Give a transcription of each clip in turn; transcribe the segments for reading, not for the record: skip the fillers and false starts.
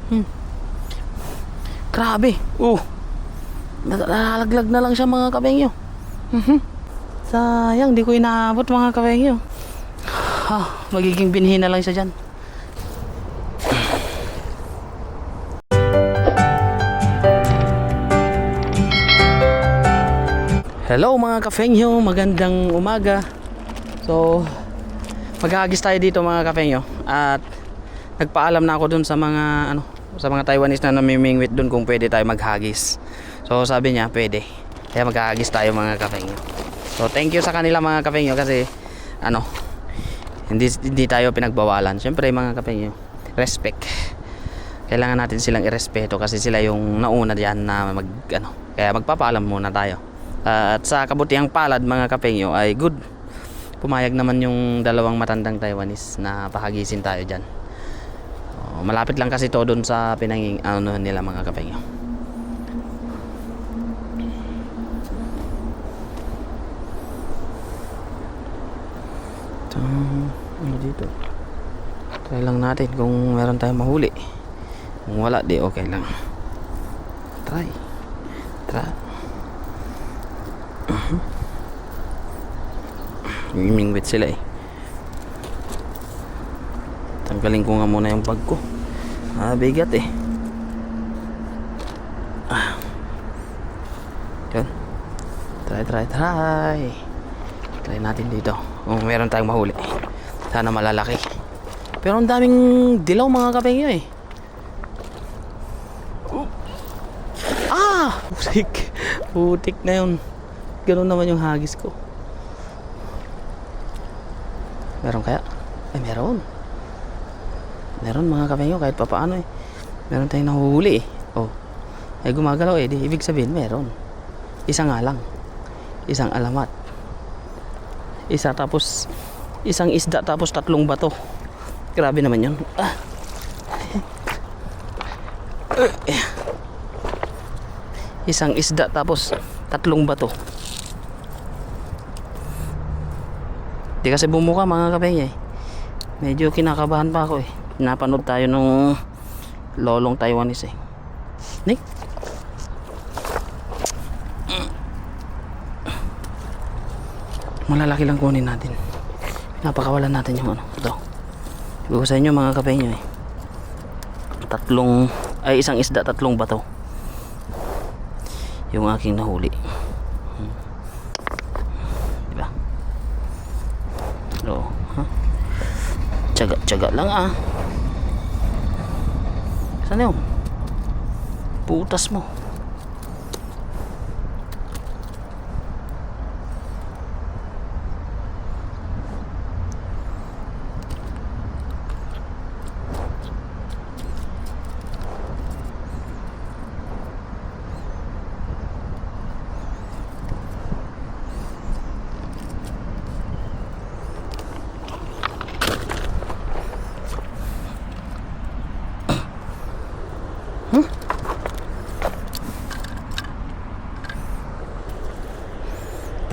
Hmm. Grabe. Nalalaglag na lang siya mga kabengyo. Sayang, di ko inaabot mga kabengyo. Magiging binhi na lang siya dyan. Hello mga kafengyo, magandang umaga. So, maghahagis tayo dito mga kafengyo. At nagpaalam na ako dun sa mga sa mga Taiwanese na namimingwit dun kung pwede tayo maghagis. So, sabi niya pwede. Kaya maghahagis tayo mga kafengyo. So, thank you sa kanila mga kafengyo kasi hindi tayo pinagbawalan. Syempre mga kafengyo, respect. Kailangan natin silang irespeto kasi sila yung nauna diyan na kaya magpapaalam muna tayo. At sa kabutihang palad mga kapengyo ay good. Pumayag naman yung dalawang matandang Taiwanese na pahagisin tayo dyan. Malapit lang kasi to doon sa pinanging nila mga kapengyo. Dito. Try lang natin kung meron tayong mahuli. Kung wala di okay lang. Try. Mingwit sila eh. Tanggalin ko nga muna yung bag ko. Bigat eh. Yun. Try natin dito kung meron tayong mahuli. Sana malalaki. Pero ang daming dilaw mga kapengyo eh. Putik na yun. Ganun naman yung hagis ko. Meron kaya? Meron. Meron mga kapengyo kahit papaano eh. Meron tayong nahuhuli eh. Ay gumagalaw eh. Di ibig sabihin meron. Isa nga lang. Isang alamat. Isang isda tapos 3 bato. Grabe naman yun. Isang isda tapos 3 bato. Di kasi bumuka mga kapengyo eh. Medyo kinakabahan pa ako eh. Napanood tayo nung lolong Taiwanese eh. Nick? Malalaki lang kunin natin. Napakawalan natin yung ito. Sabi ko sa inyo mga kapengyo eh. Isang isda 3 bato. Yung aking nahuli. Diba? Tiyaga lang Saan yun? Putas mo.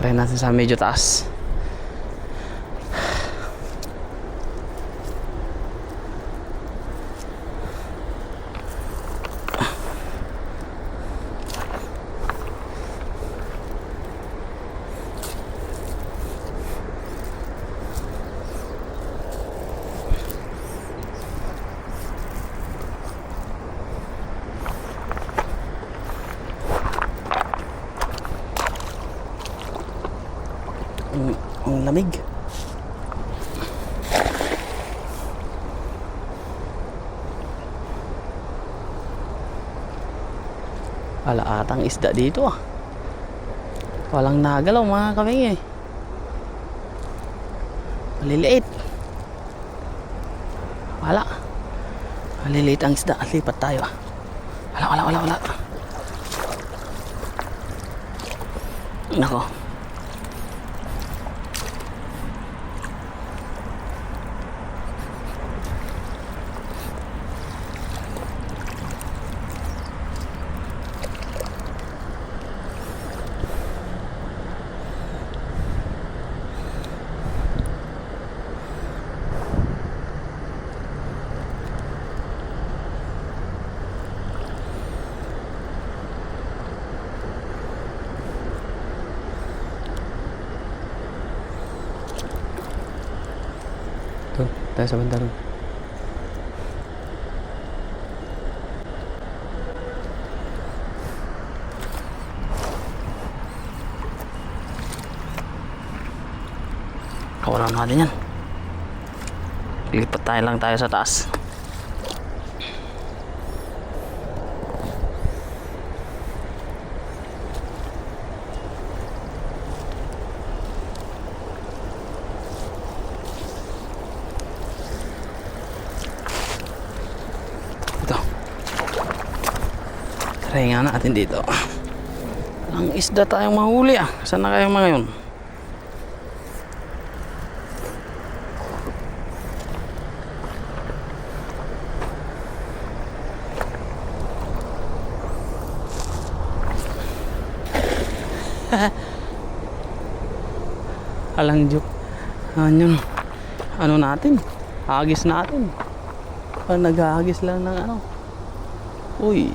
Try natin sa medyo taas. Ang lamig. Atang isda dito Walang nagalaw mga kapengyo eh. Maliliit. Maliliit ang isda. Lipat tayo Wala. Nako. Tayo sa banda ron. Kawalan natin yan. Lipat tayo lang tayo sa taas. Ito. Try nga natin dito. Ang isda tayong mahuli ah. Saan na kayo mga yun? Alang joke. Ano natin? Agis natin. Nag-aagis lang ng ano. Uy.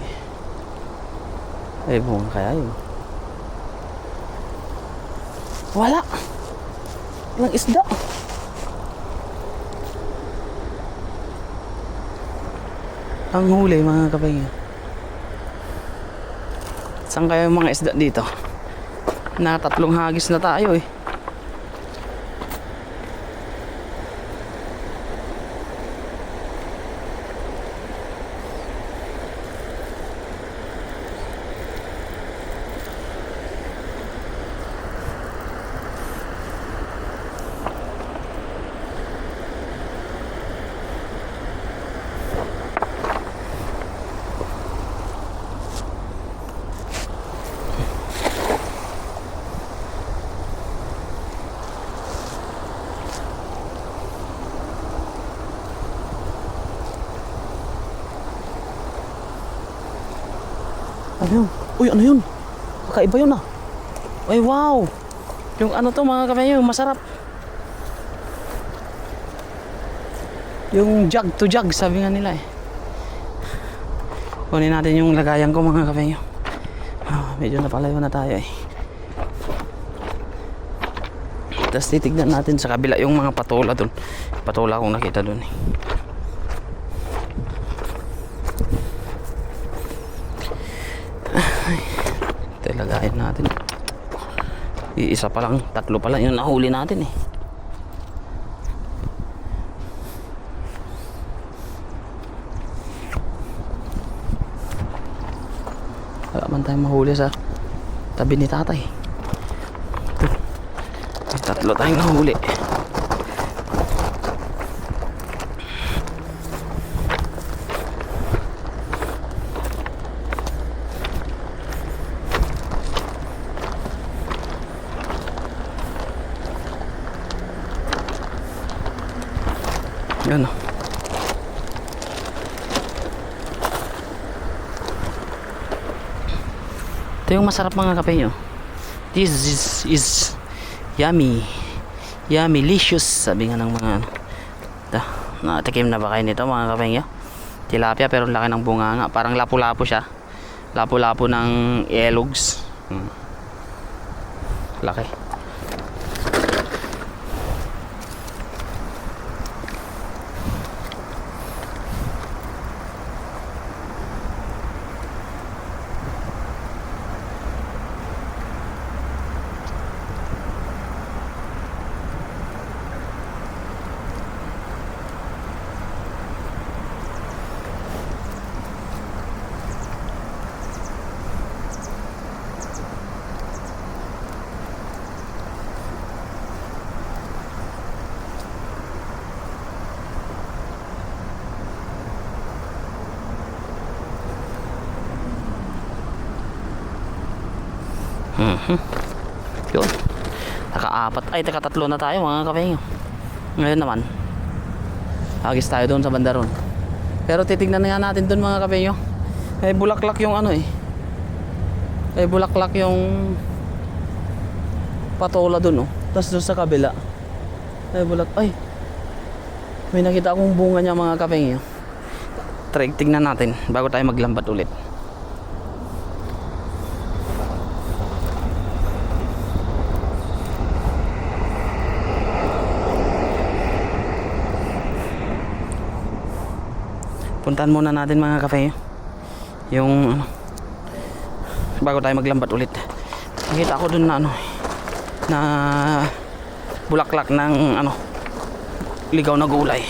Ay, bunga kaya yun. Wala. Walang isda. Ang huli mga kapatid. Saan kaya yung mga isda dito? Na 3 hagis na tayo eh. Ano yun? Uy, ano yun? Kakaiba yun ah. Ay, wow! Yung ano to mga kabayo, masarap. Yung jug to jug, sabi nga nila eh. Kunin natin yung lagayan ko mga kabayo. Medyo napalayo na tayo eh. Tapos titignan natin sa kabila yung mga patola dun. Patola akong nakita dun eh. Lagayin natin. Iisa pa lang, 3 pa lang yung nahuli natin eh. Wala man tayong mahuli sa tabi ni tatay. May 3 tayong nahuli. Yan o. Ito yung masarap mga kape. This is yummy. Yummy, licious. Sabi nga ng mga ano. Natikim na ba kayo nito mga kape? Tilapia pero laki ng bunganga. Parang lapu-lapu siya. Lapu-lapu ng elogs. Laki. Yun. Taka-3 na tayo mga kape. Ngayon naman agis tayo doon sa banda ron. Pero titignan na nga natin doon mga kape. May bulaklak yung ano eh. May bulaklak yung patola doon oh. Tapos doon sa kabila may may nakita akong bunga niya mga kape. Tignan natin bago tayo maglambat ulit. Puntahan muna natin mga kape yung ano, bago tayo maglambat ulit. Nakita ko dun na ano, na bulaklak ng ano, ligaw na gulay.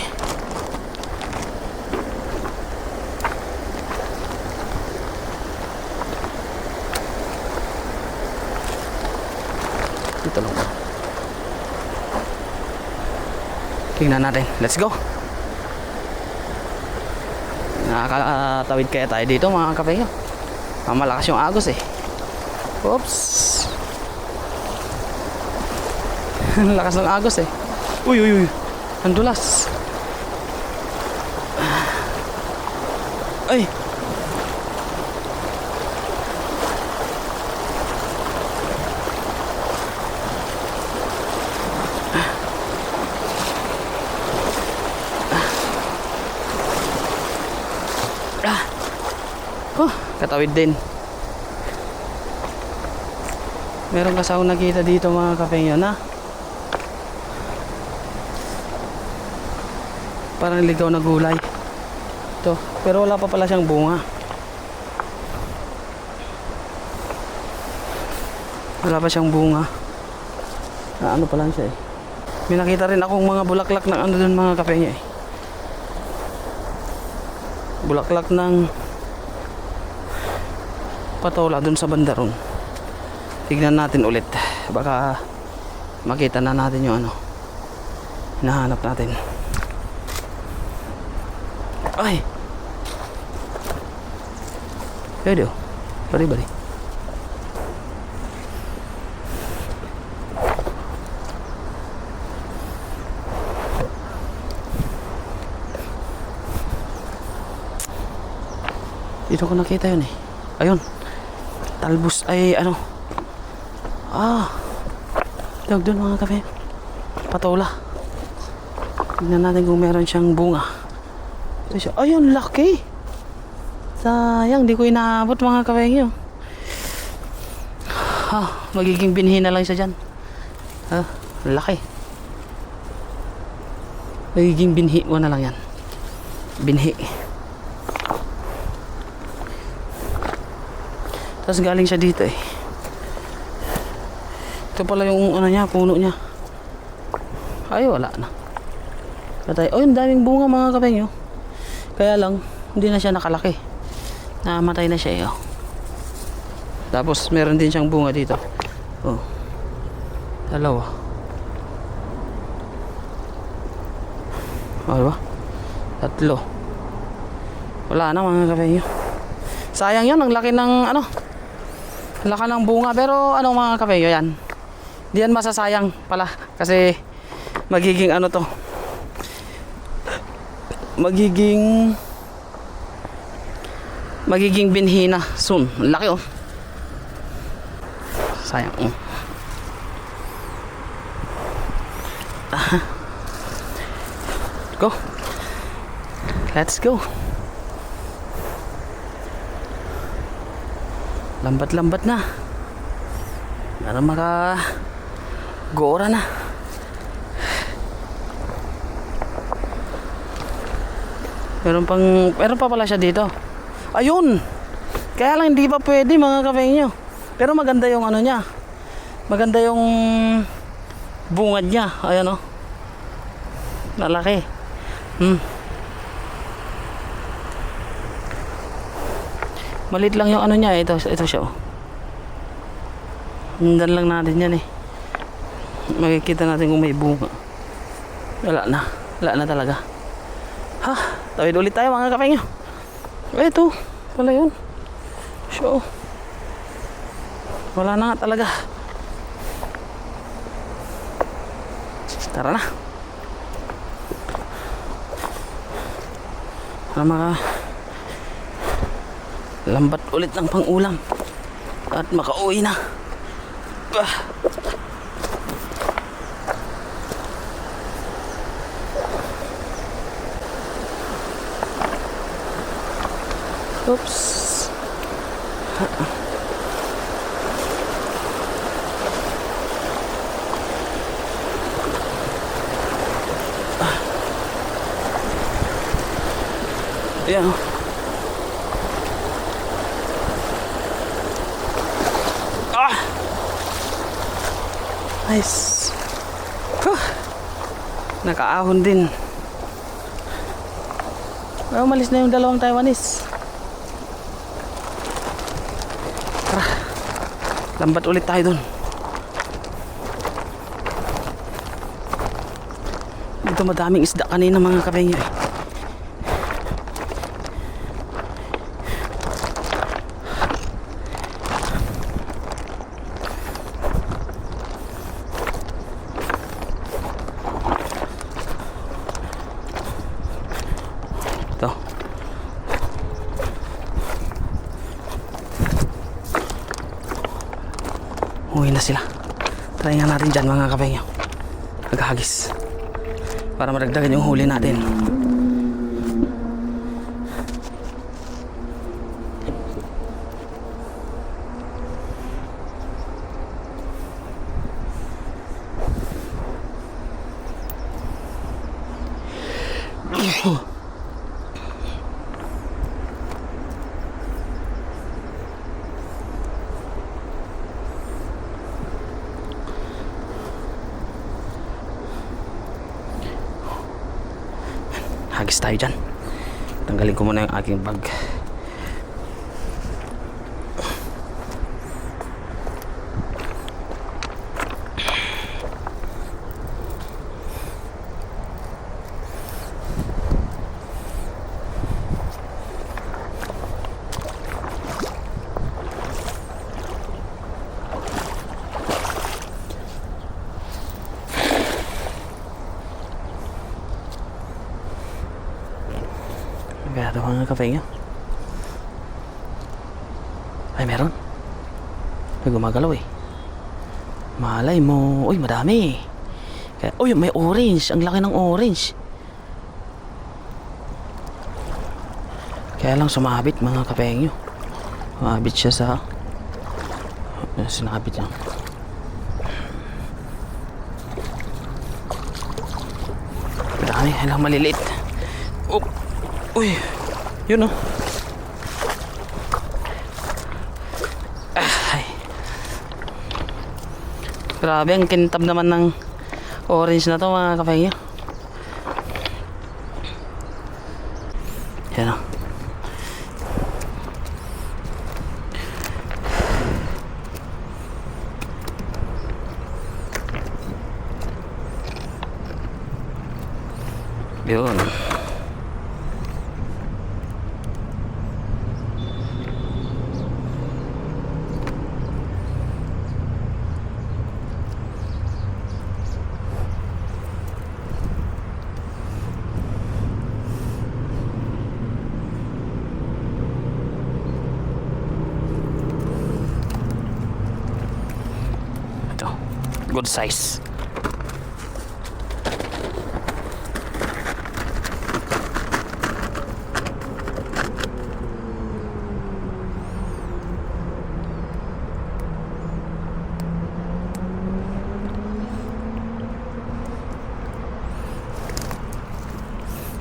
Dito lang ba? Tingnan natin. Let's go. Nakakatawid kaya tayo dito mga kapengyo. Malakas yung agos eh. Oops. Lakas ng agos eh. Uy uy uy. Ang dulas. Ay. Katawid din. Meron kasi akong nakita dito mga kapengyo na parang ligaw na gulay ito, pero wala pa pala siyang bunga. Wala pa siyang bunga na ano pa lang siya eh. May nakita rin akong mga bulaklak ng ano dun mga kapengyo eh. Bulaklak ng patola dun sa bandaron. Tignan natin ulit, baka makita na natin yung ano hinahanap natin. Ay, pwede oh, bari-bari. Dito ko nakita yun eh. Ayun, talbos ay ano, tawag doon mga kape, patola. Tignan natin kung meron siyang bunga. Ito siya. Ayun, laki. Sayang, di ko inaabot mga kape nyo. Magiging binhi na lang siya dyan. Laki. Magiging binhi ko na lang yan. Binhi. Tapos galing siya dito eh. Ito pala yung ano niya, puno niya. Ay, wala na. Patay. Oh, yung daming bunga mga kapengyo. Kaya lang, hindi na siya nakalaki. Namatay na siya eh. Oh. Tapos meron din siyang bunga dito. Oh. Dalawa. Oh, diba? Tatlo. Wala na mga kapengyo. Sayang yun, ang laki ng ano, laki ng bunga. Pero ano mga kapengyo yan, di yan masasayang pala. Kasi magiging ano to, magiging binhi na soon. Laki oh. Sayang oh. Go. Let's go. Lambat-lambat na. Para maka-gora na. Meron pa pala siya dito. Ayun. Kaya lang hindi pa pwede mga kapengyo. Pero maganda yung ano niya. Maganda yung bungad niya. Ayan oh. Lalaki. Malit lang yung ano niya, ito siya oh. Hindan lang natin yan eh. Makikita natin kung may bunga. Wala na talaga. Tawid ulit tayo mga kapengyo. Ito pala yun. So, wala na nga talaga. Tara na. Para lambat ulit ng pang-ulam at makauwi na. Oops. Ayan oh. Ah! Nice. Nakaahon din. Umalis na yung dalawang Taiwanese. Tara, lambat ulit tayo dun. Dito madaming isda kanina mga kabengyo eh. Ito. Uwi na sila. Try nga natin dyan mga kabengyo. Maghagis. Para madagdagan yung huli natin. Hagis tayo dyan. Tanggalin ko muna yung aking bag. Kaya ito mga kape nyo. Ay meron. May gumagalaw eh. Malay mo. Uy madami. Kaya, uy may orange. Ang laki ng orange. Kaya lang sumabit mga kape nyo. Sumabit siya sa sinabit niya. Madami. Ay lang maliliit. Oh. Uy, yun oh. Ay. Grabe ang kintab naman ng orange na to mga kapengyo. Yan oh. Yun. Good size.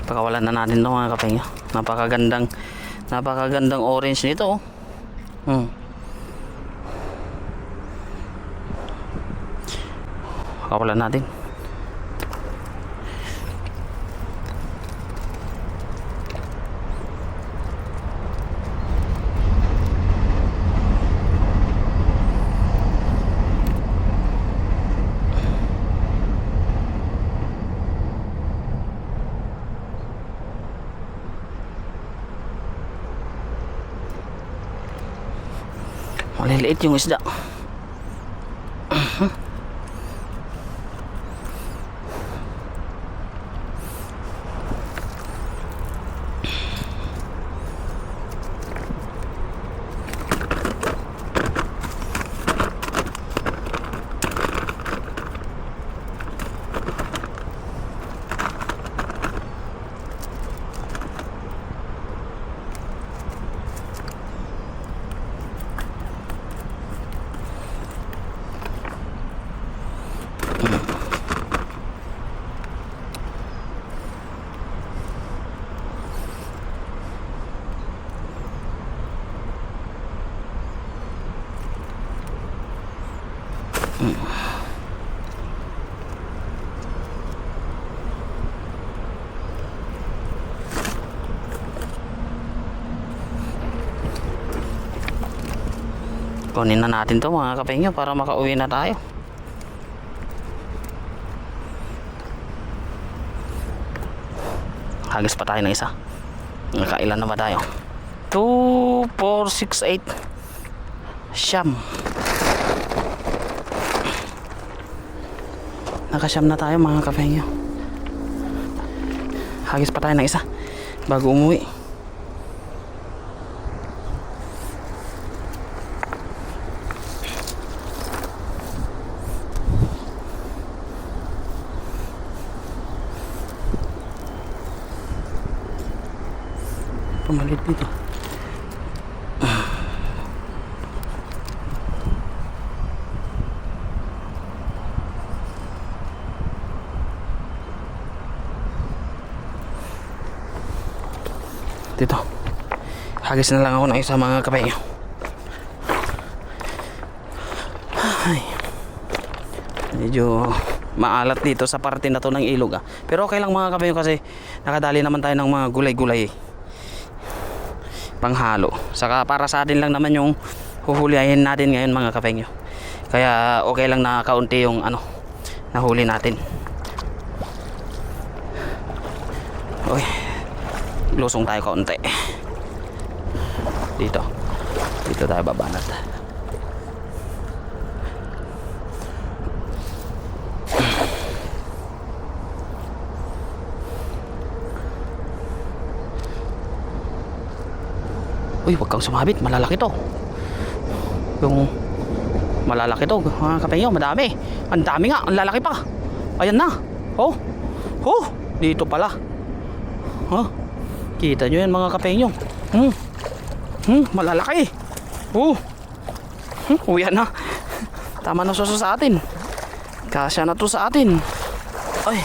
Pakawalan na natin ito mga kapengyo. Napakagandang orange nito oh. Pakawalan natin. Maliliit yung isda. Kunin na natin to mga kapengyo para makauwi na tayo. Hagis pa tayo ng isa. Nakailan na ba tayo? 2, 4, 6, 8 siyam. Nakasyam na tayo mga kapengyo. Hagis pa tayo ng isa bago umuwi. Pumalit dito. Dito. Hagis na lang ako ng isa mga kapengyo. Ay. Medyo maalat dito sa parte na to ng ilog Pero okay lang mga kapengyo kasi nakadali naman tayo ng mga gulay-gulay panghalo. Saka para sa atin lang naman yung huhulihin natin ngayon mga kapengyo. Kaya okay lang na kaunti yung nahuli natin. Okay. Lusong tayo kaunti. Dito tayo babanat. Uy, wag kang sumabit, malalaki to. Yung malalaki to mga kapengyo, madami. Ang dami nga, ang lalaki pa. Ayan na. Oh, dito pala. Kita nyo yan mga kapengyo. Malalaki. Uwi na. Tama na suso sa atin. Kasya na to sa atin. Ay.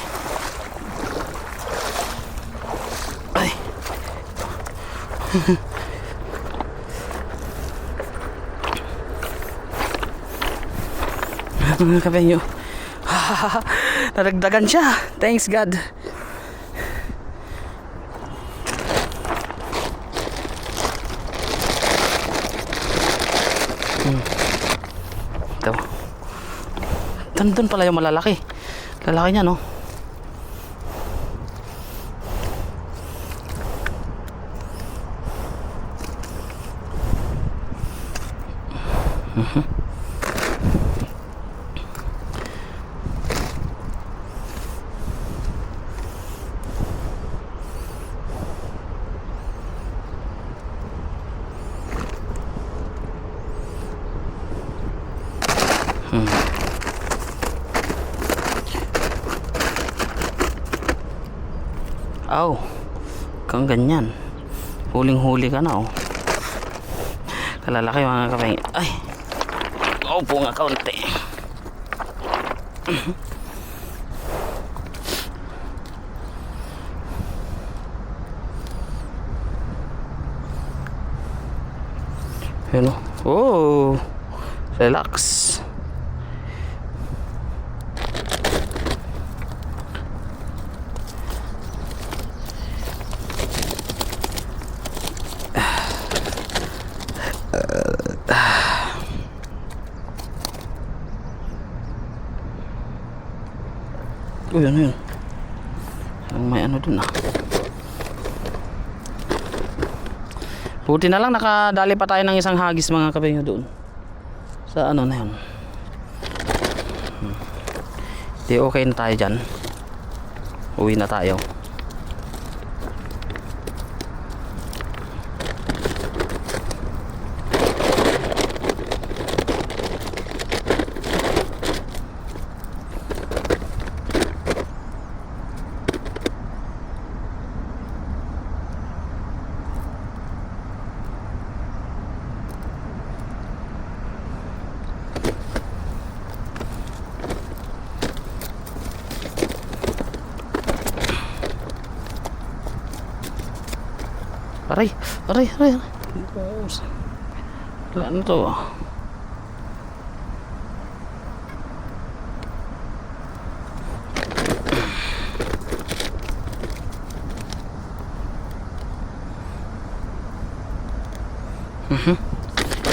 Mga kapengyo. Nadagdagan siya. Thanks God. Ito. Doon pala yung malalaki. Lalaki niya no. Kang ganyan. Huling-huli ka na Kalalaki mga kapengyo. Ay. Upo nga kaunti. Hello. Oh. Relax. Uy, ano yun? May dun Buti na lang nakadali pa tayo ng isang hagis mga kapengyo doon. Sa na yun. Di okay na tayo dyan. Uwi na tayo. Aray. Wala na to.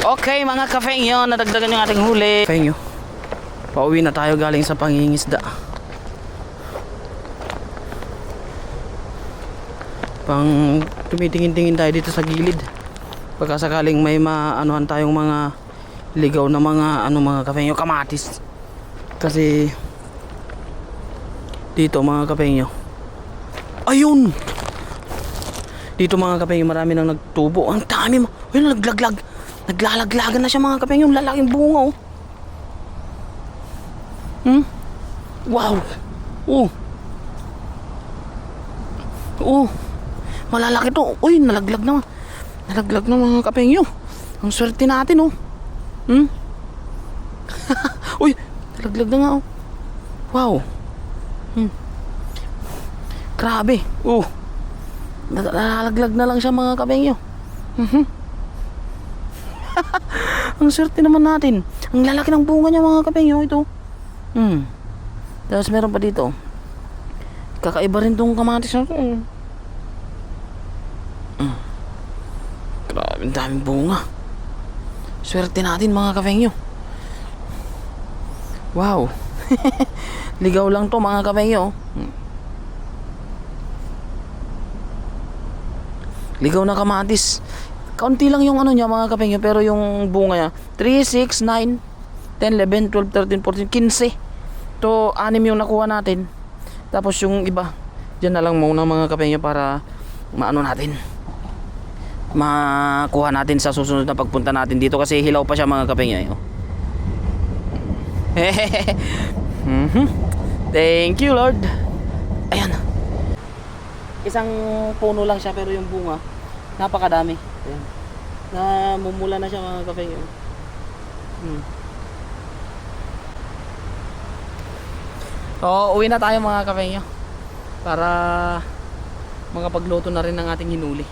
Okay mga kafengyo, nadagdagan yung ating huli. Kafengyo, pauwi na tayo galing sa pangingisda. Tumitingin-tingin tayo dito sa gilid. Pagka sakaling may maanuhan tayong mga ligaw na mga mga kafengyo, kamatis. Kasi dito mga kafengyo, ayun! Dito mga kafengyo, marami nang nagtubo. Ang dami mo. Ayun, naglaglag. Naglalaglagan na siya mga kafengyo. Yung lalaking bunga oh. Wow. Malalaki to. Uy, nalaglag na. Nalaglag na mga kafengyo. Ang swerte natin oh. Uy, nalaglag na nga oh. Wow. Grabe. Nalalaglag na lang siya mga kafengyo. Ang swerte naman natin. Ang lalaki ng bunga niya mga kafengyo ito. Tapos meron pa dito. Kakaiba rin tong kamatis na to. Grabe, ang daming bunga. Swerte natin mga kafengyo. Wow. Ligaw lang to mga kafengyo. Ligaw na kamatis. Kaunti lang yung niya mga kafengyo, pero yung bunga niya 3, 6, 9, 10, 11, 12, 13, 14, 15. To 6 yung nakuha natin. Tapos yung iba diyan na lang muna mga kafengyo para natin makuha natin sa susunod na pagpunta natin dito, kasi hilaw pa siya mga kafengyo. Thank you Lord. Ayan, isang puno lang siya pero yung bunga napakadami. Ayan, namumula na siya mga kafengyo. So uwi na tayo mga kafengyo para makapagluto na rin ng ating hinuli.